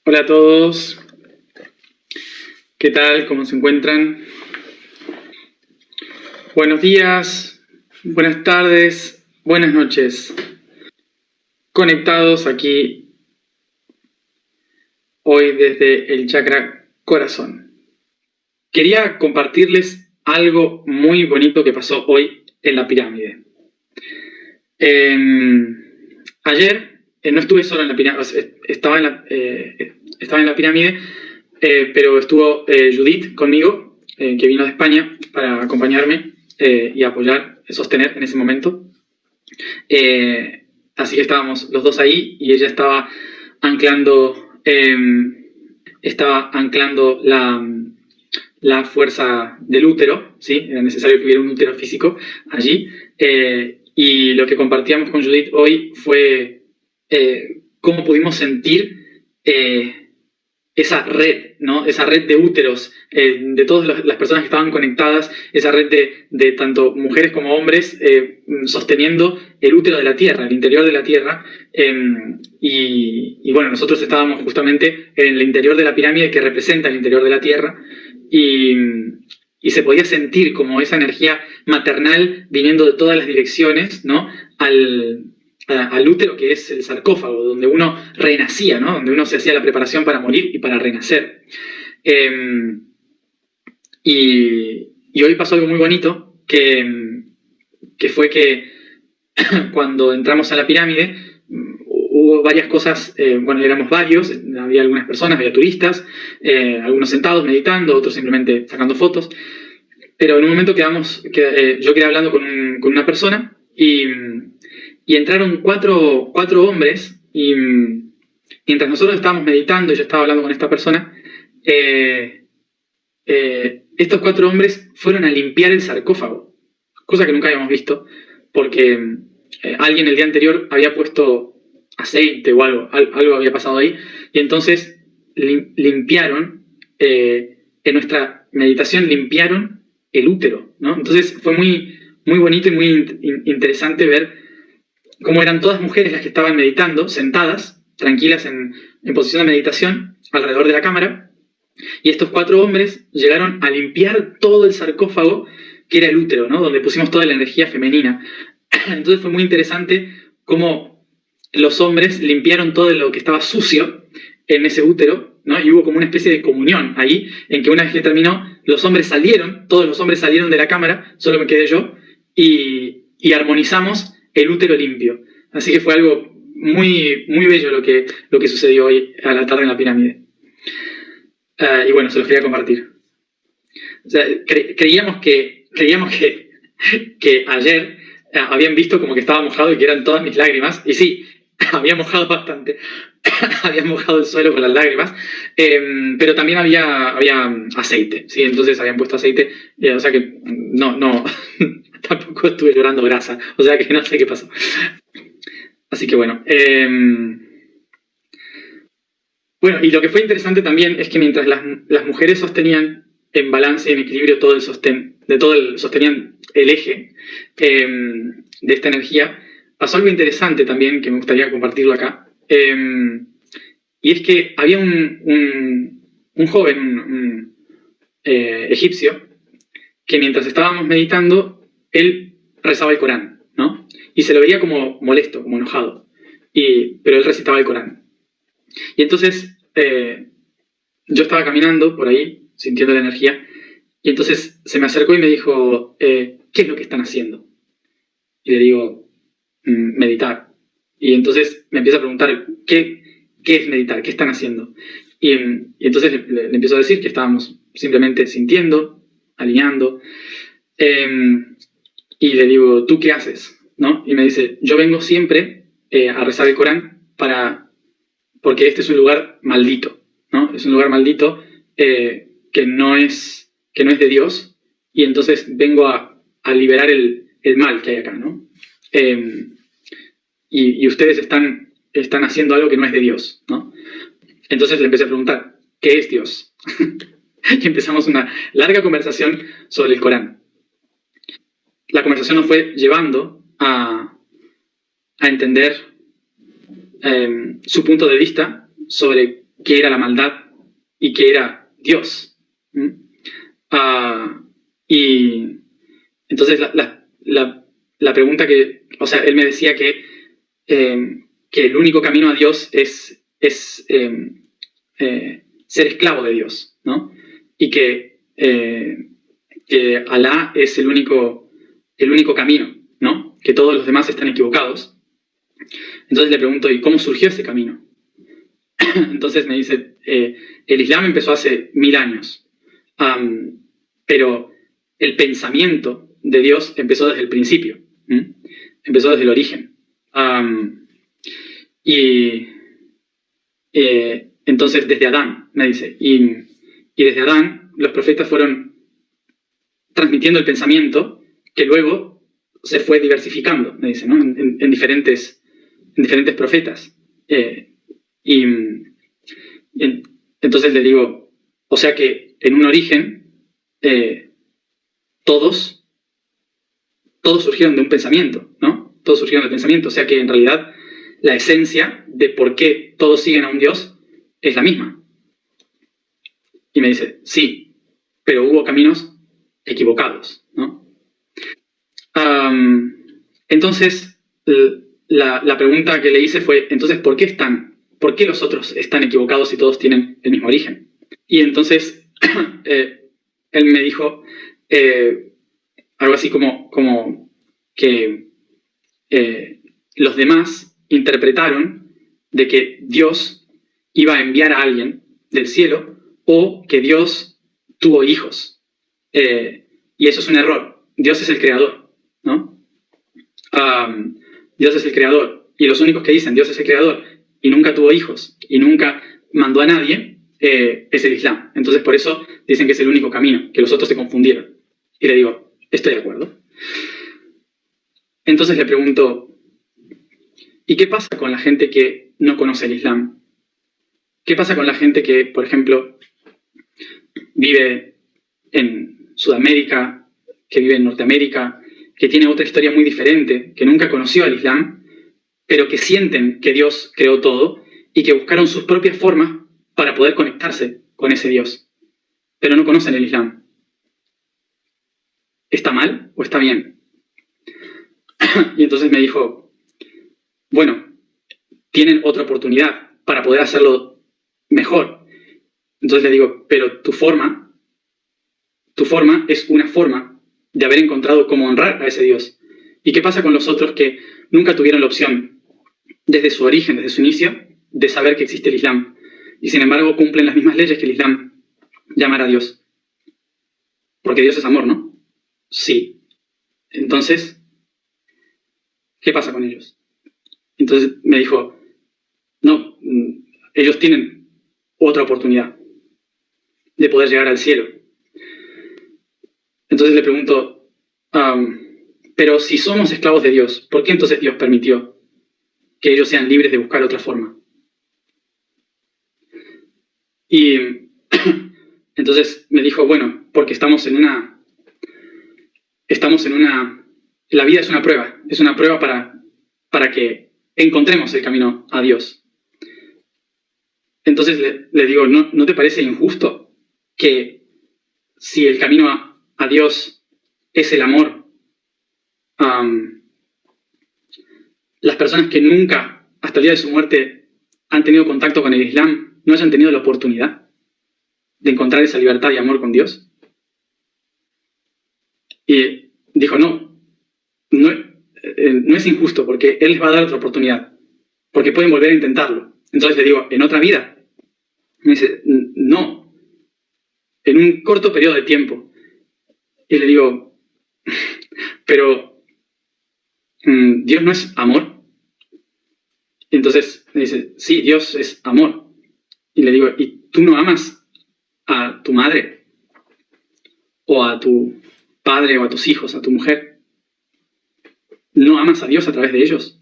Hola a todos, ¿qué tal? ¿Cómo se encuentran? Buenos días, buenas tardes, buenas noches. Conectados aquí hoy desde el chakra corazón. Quería compartirles algo muy bonito que pasó hoy en la pirámide. Ayer no estuve solo en la pirámide, estaba en la pirámide, pero estuvo Judith conmigo, que vino de España para acompañarme y apoyar, sostener en ese momento. Así que estábamos los dos ahí y ella estaba anclando, la fuerza del útero, ¿sí? Era necesario que hubiera un útero físico allí. Y lo que compartíamos con Judith hoy fue cómo pudimos sentir esa red, ¿no? Esa red de úteros, de todas las personas que estaban conectadas, esa red de tanto mujeres como hombres sosteniendo el útero de la Tierra, el interior de la Tierra. Y bueno, nosotros estábamos justamente en el interior de la pirámide que representa el interior de la Tierra y se podía sentir como esa energía maternal viniendo de todas las direcciones, ¿no? Al útero, que es el sarcófago, donde uno renacía, ¿no? Donde uno se hacía la preparación para morir y para renacer. Y hoy pasó algo muy bonito, que fue que cuando entramos a la pirámide hubo varias cosas, bueno, éramos varios, había algunas personas, había turistas, algunos sentados meditando, otros simplemente sacando fotos, pero en un momento yo quedé hablando con una persona y entraron cuatro hombres y mientras nosotros estábamos meditando y yo estaba hablando con esta persona, estos 4 hombres fueron a limpiar el sarcófago, cosa que nunca habíamos visto, porque alguien el día anterior había puesto aceite o algo había pasado ahí, y entonces limpiaron, en nuestra meditación limpiaron el útero, ¿no? Entonces fue muy, muy bonito y muy interesante ver cómo eran todas mujeres las que estaban meditando, sentadas, tranquilas en posición de meditación, alrededor de la cámara, y estos 4 hombres llegaron a limpiar todo el sarcófago, que era el útero, ¿no? Donde pusimos toda la energía femenina. Entonces fue muy interesante cómo los hombres limpiaron todo lo que estaba sucio en ese útero, ¿no? Y hubo como una especie de comunión ahí, en que una vez que terminó, todos los hombres salieron de la cámara, solo me quedé yo, y armonizamos el útero limpio. Así que fue algo muy, muy bello lo que sucedió hoy a la tarde en la pirámide. Y bueno, se los quería compartir. O sea, creíamos que ayer habían visto como que estaba mojado y que eran todas mis lágrimas, y sí, había mojado bastante, había mojado el suelo con las lágrimas, pero también había aceite, ¿sí? Entonces habían puesto aceite, o sea que no tampoco estuve llorando grasa, o sea que no sé qué pasó. Así que bueno. Bueno, y lo que fue interesante también es que mientras las mujeres sostenían en balance y en equilibrio todo el sostén, sostenían el eje de esta energía, pasó algo interesante también que me gustaría compartirlo acá. Y es que había un joven, egipcio, que mientras estábamos meditando, él rezaba el Corán, ¿no? Y se lo veía como molesto, como enojado, pero él recitaba el Corán. Y entonces yo estaba caminando por ahí, sintiendo la energía, y entonces se me acercó y me dijo, ¿qué es lo que están haciendo? Y le digo, meditar. Y entonces me empieza a preguntar, ¿qué es meditar? ¿Qué están haciendo? Y entonces le empiezo a decir que estábamos simplemente sintiendo, alineando. Y le digo, ¿tú qué haces? ¿No? Y me dice, yo vengo siempre a rezar el Corán porque este es un lugar maldito, ¿no? Es un lugar maldito que no es de Dios, y entonces vengo a liberar el mal que hay acá, ¿no? Y ustedes están haciendo algo que no es de Dios, ¿no? Entonces le empecé a preguntar, ¿qué es Dios? Y empezamos una larga conversación sobre el Corán. La conversación nos fue llevando a entender su punto de vista sobre qué era la maldad y qué era Dios. ¿Mm? Y entonces la pregunta que, o sea, él me decía que el único camino a Dios es ser esclavo de Dios, ¿no? Y que Alá es el único camino, ¿no? Que todos los demás están equivocados. Entonces le pregunto, ¿y cómo surgió ese camino? Entonces me dice, el Islam empezó hace 1000 años, pero el pensamiento de Dios empezó desde el principio, empezó desde el origen. Entonces desde Adán, me dice, y desde Adán los profetas fueron transmitiendo el pensamiento que luego se fue diversificando, me dice, ¿no? en diferentes profetas. Entonces le digo, o sea que en un origen todos surgieron de un pensamiento, ¿no? Todos surgieron del pensamiento, o sea que en realidad la esencia de por qué todos siguen a un Dios es la misma. Y me dice, sí, pero hubo caminos equivocados, ¿no? Entonces, la pregunta que le hice fue, entonces, ¿por qué los otros están equivocados y todos tienen el mismo origen? Y entonces, él me dijo algo así como que los demás interpretaron de que Dios iba a enviar a alguien del cielo o que Dios tuvo hijos. Y eso es un error. Dios es el creador, ¿no? Dios es el creador. Y los únicos que dicen Dios es el creador y nunca tuvo hijos y nunca mandó a nadie es el Islam. Entonces por eso dicen que es el único camino, que los otros se confundieron. Y le digo, estoy de acuerdo. Entonces le pregunto, ¿y qué pasa con la gente que no conoce el Islam? ¿Qué pasa con la gente que, por ejemplo, vive en Sudamérica, que vive en Norteamérica, que tiene otra historia muy diferente, que nunca conoció al Islam, pero que sienten que Dios creó todo y que buscaron sus propias formas para poder conectarse con ese Dios, pero no conocen el Islam? ¿Está mal o está bien? Y entonces me dijo, bueno, tienen otra oportunidad para poder hacerlo mejor. Entonces le digo, pero tu forma es una forma de haber encontrado cómo honrar a ese Dios. ¿Y qué pasa con los otros que nunca tuvieron la opción, desde su origen, desde su inicio, de saber que existe el Islam? Y sin embargo cumplen las mismas leyes que el Islam, llamar a Dios. Porque Dios es amor, ¿no? Sí. Entonces, ¿qué pasa con ellos? Entonces me dijo, no, ellos tienen otra oportunidad de poder llegar al cielo. Entonces le pregunto, pero si somos esclavos de Dios, ¿por qué entonces Dios permitió que ellos sean libres de buscar otra forma? Y entonces me dijo, bueno, porque la vida es una prueba para que encontremos el camino a Dios. Entonces le digo, ¿no te parece injusto que si el camino a Dios es el amor, las personas que nunca, hasta el día de su muerte, han tenido contacto con el Islam, no hayan tenido la oportunidad de encontrar esa libertad y amor con Dios? Y dijo, no es injusto, porque Él les va a dar otra oportunidad, porque pueden volver a intentarlo. Entonces le digo, ¿en otra vida? Me dice, no, en un corto periodo de tiempo. Y le digo, pero ¿Dios no es amor? Y entonces me dice, sí, Dios es amor. Y le digo, ¿y tú no amas a tu madre? ¿O a tu padre, o a tus hijos, a tu mujer? ¿No amas a Dios a través de ellos?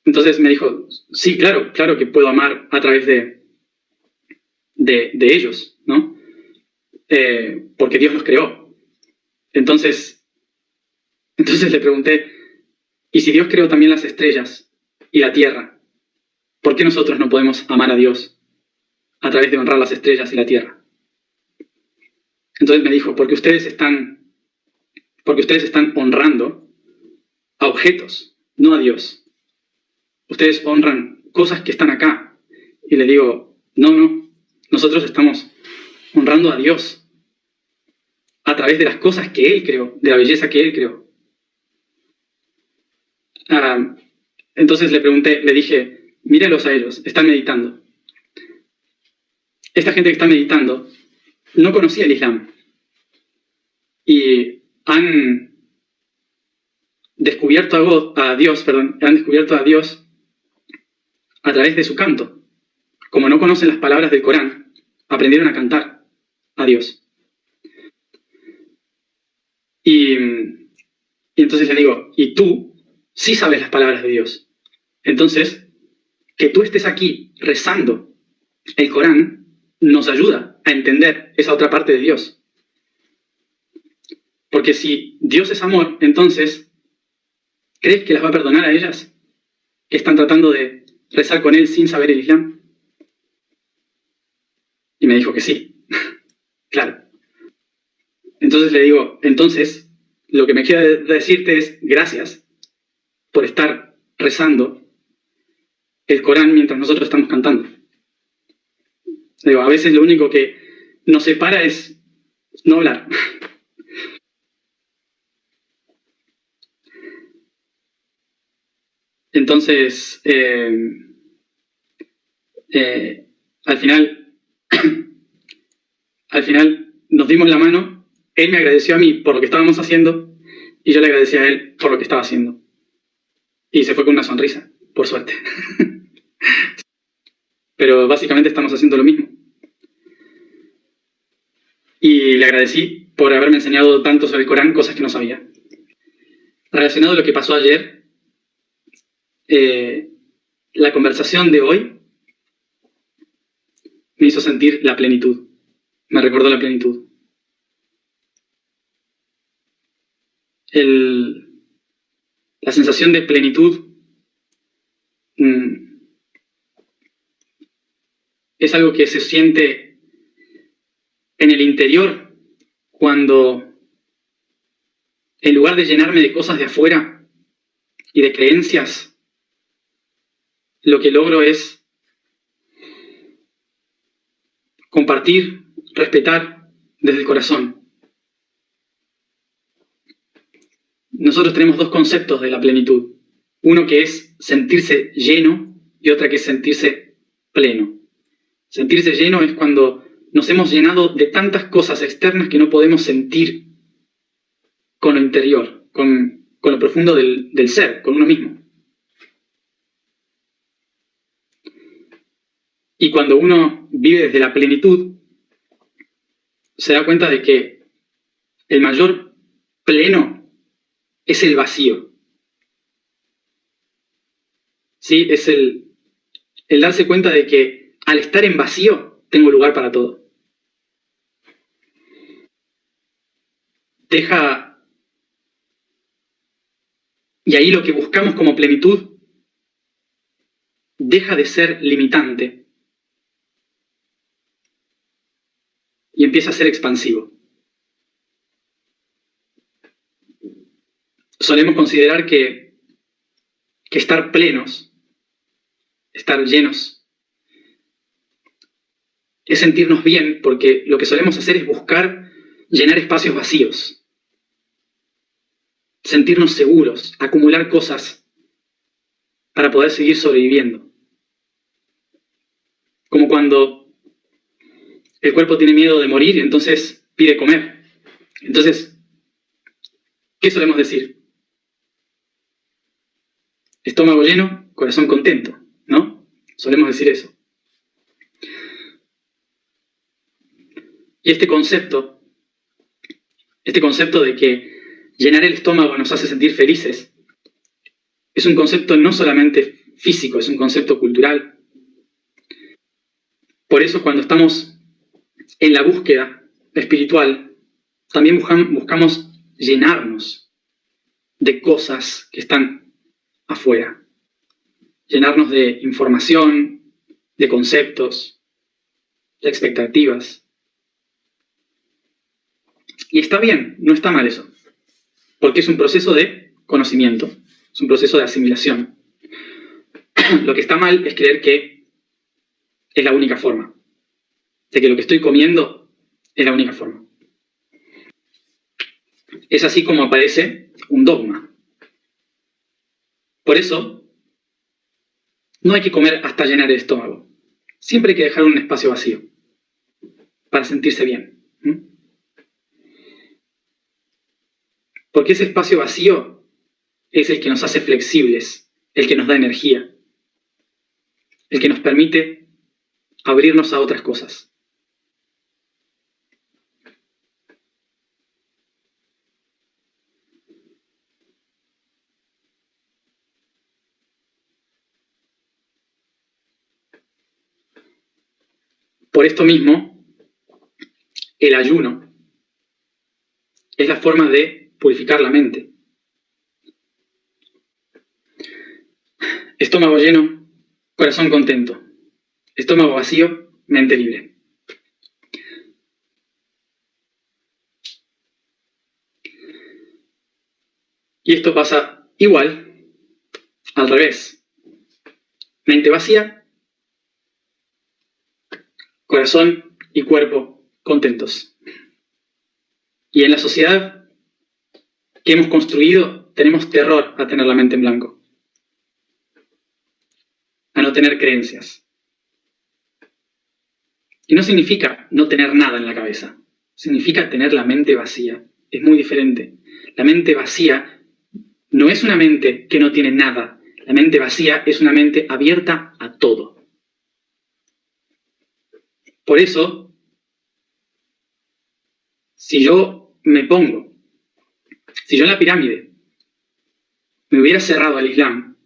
Entonces me dijo, sí, claro que puedo amar a través de ellos, ¿no? Porque Dios los creó. Entonces le pregunté, ¿y si Dios creó también las estrellas y la tierra? ¿por qué nosotros no podemos amar a Dios a través de honrar las estrellas y la tierra? Entonces me dijo, porque ustedes están honrando a objetos, no a Dios. Ustedes honran cosas que están acá. Y le digo, no, nosotros estamos honrando a Dios a través de las cosas que Él creó, de la belleza que Él creó. Entonces le dije, míralos a ellos, están meditando. Esta gente que está meditando no conocía el Islam y han descubierto a Dios a través de su canto. Como no conocen las palabras del Corán, aprendieron a cantar a Dios. Y entonces le digo, y tú sí sabes las palabras de Dios. Entonces, que tú estés aquí rezando el Corán nos ayuda a entender esa otra parte de Dios. Porque si Dios es amor, entonces, ¿crees que las va a perdonar a ellas que están tratando de rezar con Él sin saber el Islam? Y me dijo que sí. Claro. Entonces le digo, lo que me queda decirte es gracias por estar rezando el Corán mientras nosotros estamos cantando. Le digo, a veces lo único que nos separa es no hablar. Entonces, al final nos dimos la mano, él me agradeció a mí por lo que estábamos haciendo y yo le agradecí a él por lo que estaba haciendo. Y se fue con una sonrisa, por suerte. Pero básicamente estamos haciendo lo mismo. Y le agradecí por haberme enseñado tanto sobre el Corán, cosas que no sabía. Relacionado a lo que pasó ayer, la conversación de hoy me hizo sentir la plenitud. Me recordó la plenitud. La sensación de plenitud es algo que se siente en el interior cuando, en lugar de llenarme de cosas de afuera y de creencias, lo que logro es compartir, respetar desde el corazón. Nosotros tenemos dos conceptos de la plenitud. Uno que es sentirse lleno y otra que es sentirse pleno. Sentirse lleno es cuando nos hemos llenado de tantas cosas externas que no podemos sentir con lo interior, con lo profundo del ser, con uno mismo. Y cuando uno vive desde la plenitud, se da cuenta de que el mayor pleno es el vacío. ¿Sí? Es el darse cuenta de que al estar en vacío tengo lugar para todo. Y ahí lo que buscamos como plenitud deja de ser limitante y empieza a ser expansivo. Solemos considerar que estar plenos, estar llenos, es sentirnos bien, porque lo que solemos hacer es buscar llenar espacios vacíos, sentirnos seguros, acumular cosas para poder seguir sobreviviendo. Como cuando el cuerpo tiene miedo de morir y entonces pide comer. Entonces, ¿qué solemos decir? Estómago lleno, corazón contento, ¿no? Solemos decir eso. Y este concepto de que llenar el estómago nos hace sentir felices, es un concepto no solamente físico, es un concepto cultural. Por eso cuando estamos en la búsqueda espiritual, también buscamos llenarnos de cosas que están afuera. llenarnos de información, de conceptos, de expectativas. Y está bien, no está mal eso, porque es un proceso de conocimiento, es un proceso de asimilación. Lo que está mal es creer que es la única forma, de que lo que estoy comiendo es la única forma. Es así como aparece un dogma. Por eso, no hay que comer hasta llenar el estómago. Siempre hay que dejar un espacio vacío para sentirse bien. Porque ese espacio vacío es el que nos hace flexibles, el que nos da energía, el que nos permite abrirnos a otras cosas. Por esto mismo, el ayuno es la forma de purificar la mente. Estómago lleno, corazón contento. Estómago vacío, mente libre. Y esto pasa igual, al revés. Mente vacía, corazón y cuerpo contentos. Y en la sociedad que hemos construido, tenemos terror a tener la mente en blanco, a no tener creencias. Y no significa no tener nada en la cabeza, significa tener la mente vacía. Es muy diferente. La mente vacía no es una mente que no tiene nada. La mente vacía es una mente abierta a todo. Por eso, si yo en la pirámide me hubiera cerrado al Islam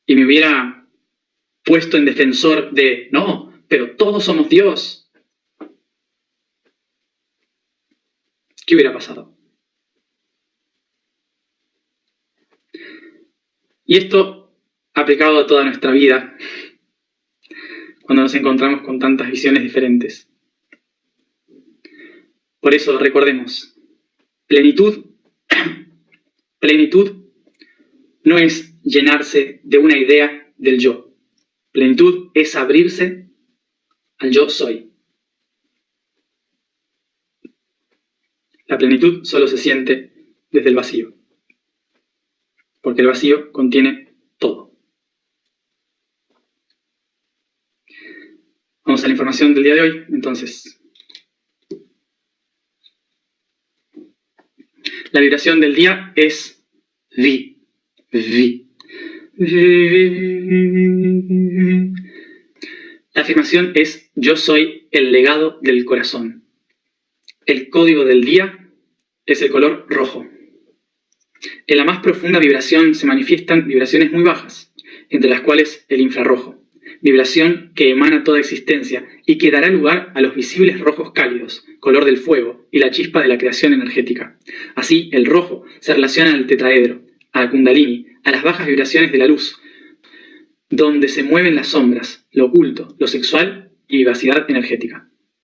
y me hubiera puesto en defensor de, no, pero todos somos Dios, ¿qué hubiera pasado? Y esto aplicado a toda nuestra vida, cuando nos encontramos con tantas visiones diferentes. Por eso recordemos, plenitud no es llenarse de una idea del yo. Plenitud es abrirse al yo soy. La plenitud solo se siente desde el vacío, porque el vacío contiene todo. Vamos a la información del día de hoy, entonces. La vibración del día es Vi. La afirmación es: yo soy el legado del corazón. El código del día es el color rojo. En la más profunda vibración se manifiestan vibraciones muy bajas, entre las cuales el infrarrojo, vibración que emana toda existencia y que dará lugar a los visibles rojos cálidos, color del fuego y la chispa de la creación energética. Así, el rojo se relaciona al tetraedro, a la kundalini, a las bajas vibraciones de la luz, donde se mueven las sombras, lo oculto, lo sexual y vivacidad energética.